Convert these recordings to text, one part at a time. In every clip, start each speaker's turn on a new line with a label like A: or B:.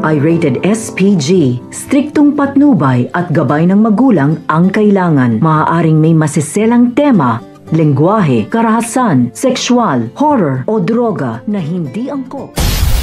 A: ay rated SPG. Striktong patnubay at gabay ng magulang ang kailangan. Maaaring may masiselang tema, lengguwahe, karahasan, sexual, horror o droga na hindi angkop.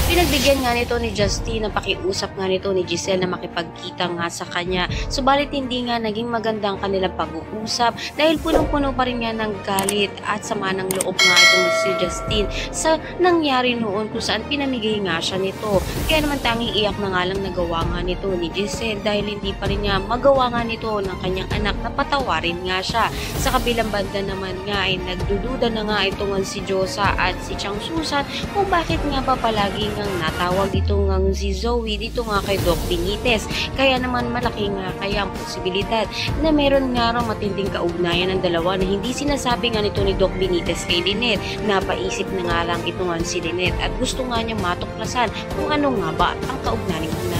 B: Pinagbigyan nga nito ni Justin na pakiusap nga nito ni Giselle na makipagkita nga sa kanya. Subalit hindi nga naging magandang kanilang pag-uusap dahil punong-puno pa rin nga ng galit at sama ng loob nga itong si Justin sa nangyari noon kung saan pinamigay nga siya nito. Kaya naman tanging iyak na nga lang nagawa nga nito ni Giselle dahil hindi pa rin nga magawa nga nito ng kanyang anak na patawarin nga siya. Sa kabilang banda naman nga ay nagdududa na nga itong si Josa at si Chang Susan kung bakit nga ba palagi nga natawag dito nga si Zoe dito nga kay Doc Benitez. Kaya naman malaki nga kaya ang posibilidad na meron nga raw matinding kaugnayan ng dalawa na hindi sinasabi nga nito ni Doc Benitez kay Lynette. Napaisip na nga lang ito nga si Lynette at gusto nga niya matuklasan kung ano nga ba ang kaugnayan ng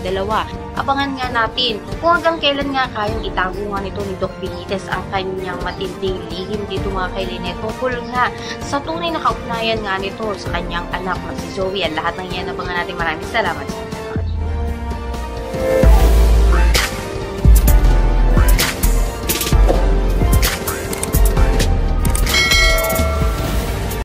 B: dalawa. Abangan nga natin kung hanggang kailan nga kayang itago nga nito ni Doc Benitez ang kanyang matinding lihim dito nga kay Lynette tungkol nga sa tunay na kaugnayan nga nito sa kanyang anak na si Zoe. At lahat ng yan abangan natin. Maraming salamat.